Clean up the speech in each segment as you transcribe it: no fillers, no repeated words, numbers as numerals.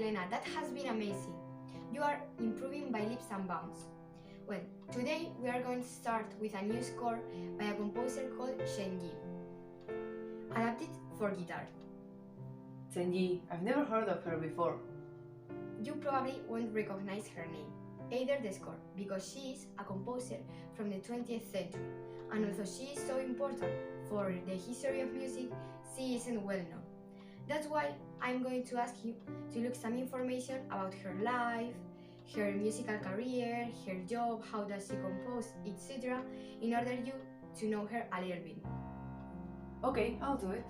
Elena, that has been amazing. You are improving by leaps and bounds. Well, today we are going to start with a new score by a composer called Chen, adapted for guitar. Chen, I've never heard of her before. You probably won't recognize her name, either the score, because she is a composer from the 20th century, and although she is so important for the history of music, she isn't well known. That's why I'm going to ask you to look some information about her life, her musical career, her job, how does she compose, etc., in order you to know her a little bit more. Okay, I'll do it.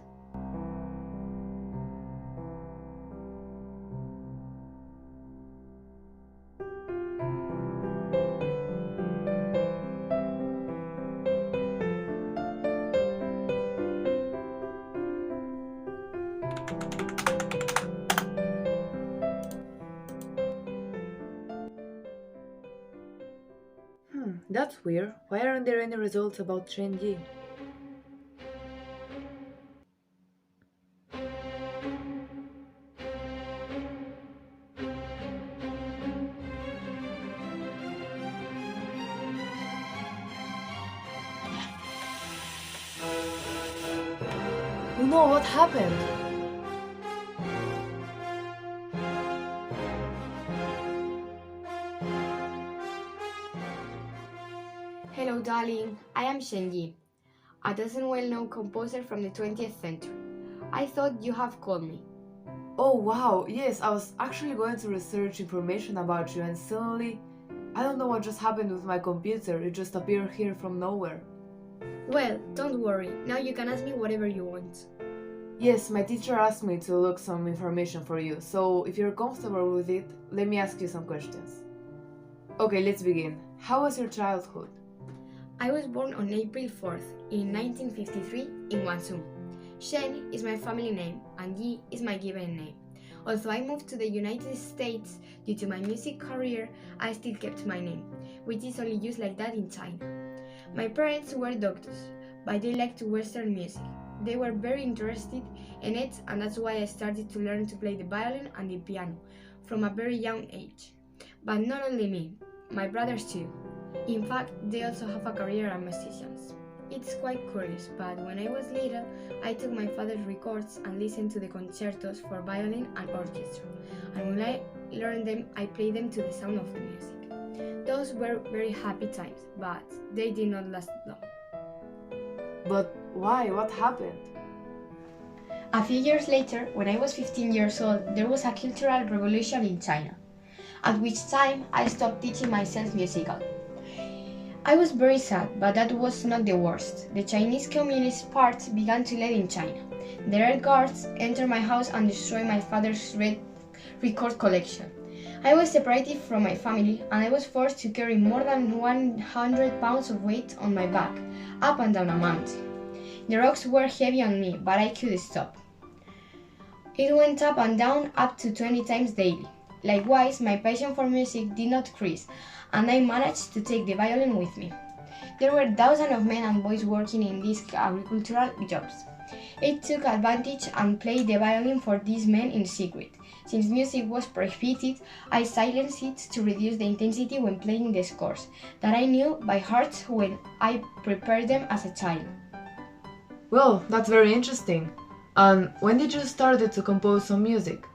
That's weird. Why aren't there any results about Chen? Oh no, what happened? Hello, darling. I am Chen, a dozen well-known composer from the 20th century. I thought you have called me. Oh wow, yes, I was actually going to research information about you and suddenly, I don't know what just happened with my computer, it just appeared here from nowhere. Well, don't worry. Now you can ask me whatever you want. Yes, my teacher asked me to look some information for you, so if you're comfortable with it, let me ask you some questions. Okay, let's begin. How was your childhood? I was born on April 4th in 1953 in Guangzhou. Shen is my family name and Yi is my given name. Although I moved to the United States due to my music career, I still kept my name, which is only used like that in China. My parents were doctors, but they liked Western music. They were very interested in it, and that's why I started to learn to play the violin and the piano from a very young age. But not only me, my brothers too. In fact, they also have a career as musicians. It's quite curious, but when I was little, I took my father's records and listened to the concertos for violin and orchestra, and when I learned them, I played them to the sound of the music. Those were very happy times, but they did not last long. But why? What happened? A few years later, when I was 15 years old, there was a cultural revolution in China, at which time I stopped teaching myself musical. I was very sad, but that was not the worst. The Chinese Communist Party began to lead in China. The Red Guards entered my house and destroyed my father's record collection. I was separated from my family and I was forced to carry more than 100 pounds of weight on my back, up and down a mountain. The rocks were heavy on me, but I couldn't stop. It went up and down up to 20 times daily. Likewise, my passion for music did not decrease, and I managed to take the violin with me. There were thousands of men and boys working in these agricultural jobs. I took advantage and played the violin for these men in secret. Since music was prohibited, I silenced it to reduce the intensity when playing the scores that I knew by heart when I prepared them as a child. Well, that's very interesting. And when did you start to compose some music?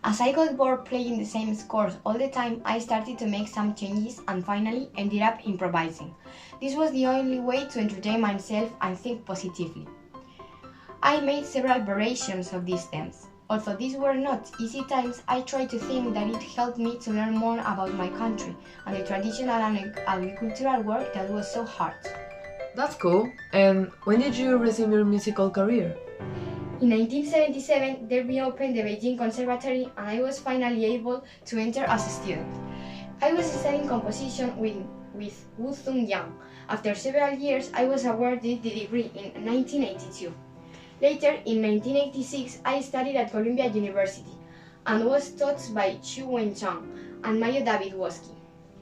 As I got bored playing the same scores all the time, I started to make some changes and finally ended up improvising. This was the only way to entertain myself and think positively. I made several variations of these themes. Although these were not easy times, I tried to think that it helped me to learn more about my country and the traditional and agricultural work that was so hard. That's cool. And when did you resume your musical career? In 1977, they reopened the Beijing Conservatory and I was finally able to enter as a student. I was studying composition with Wu Zhongyang. After several years, I was awarded the degree in 1982. Later, in 1986, I studied at Columbia University and was taught by Chu Wenchang and Mayo David Woski.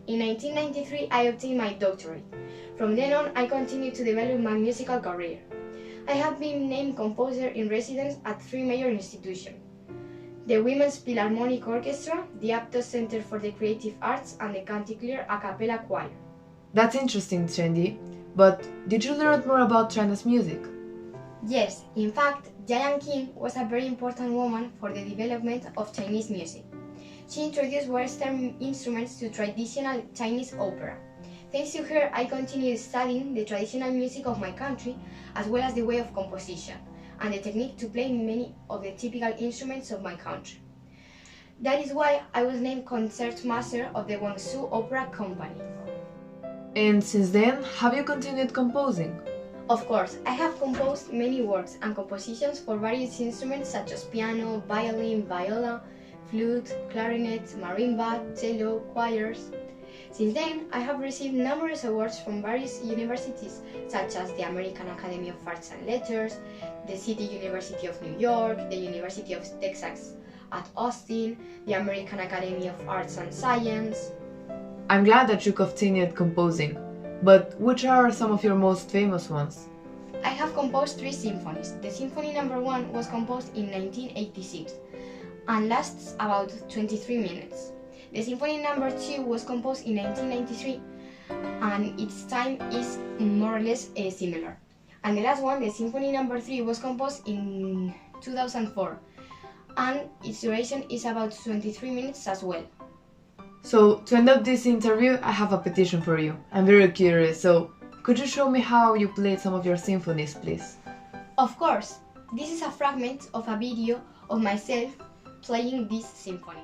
In 1993, I obtained my doctorate. From then on, I continued to develop my musical career. I have been named composer in residence at 3 major institutions: the Women's Philharmonic Orchestra, the Aptos Center for the Creative Arts, and the Chanticleer a cappella choir. That's interesting, Trendy. But did you learn more about China's music? Yes, in fact, Jiang Qing was a very important woman for the development of Chinese music. She introduced Western instruments to traditional Chinese opera. Thanks to her, I continued studying the traditional music of my country, as well as the way of composition, and the technique to play many of the typical instruments of my country. That is why I was named concertmaster of the Guangzhou Opera Company. And since then, have you continued composing? Of course, I have composed many works and compositions for various instruments such as piano, violin, viola, flute, clarinet, marimba, cello, choirs. Since then, I have received numerous awards from various universities such as the American Academy of Arts and Letters, the City University of New York, the University of Texas at Austin, the American Academy of Arts and Science. I'm glad that you continued composing, but which are some of your most famous ones? I have composed 3 symphonies. The Symphony No. 1 was composed in 1986 and lasts about 23 minutes. The Symphony No. 2 was composed in 1993 and its time is more or less similar. And the last one, the Symphony No. 3, was composed in 2004 and its duration is about 23 minutes as well. So, to end up this interview, I have a petition for you. I'm very curious, so could you show me how you played some of your symphonies, please? Of course, this is a fragment of a video of myself playing this symphony.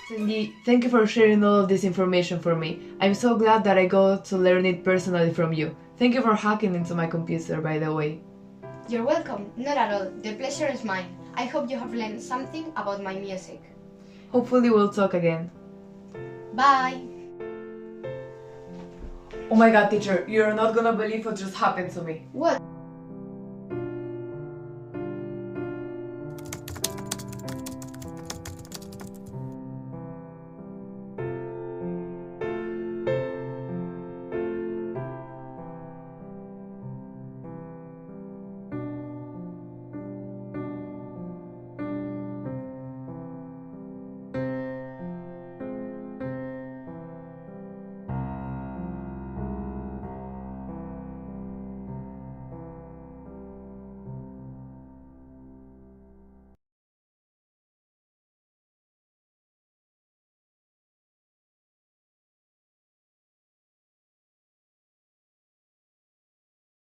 Cindy, thank you for sharing all of this information for me. I'm so glad that I got to learn it personally from you. Thank you for hacking into my computer, by the way. You're welcome, not at all. The pleasure is mine. I hope you have learned something about my music. Hopefully we'll talk again. Bye! Oh my god, teacher, you're not gonna believe what just happened to me. What?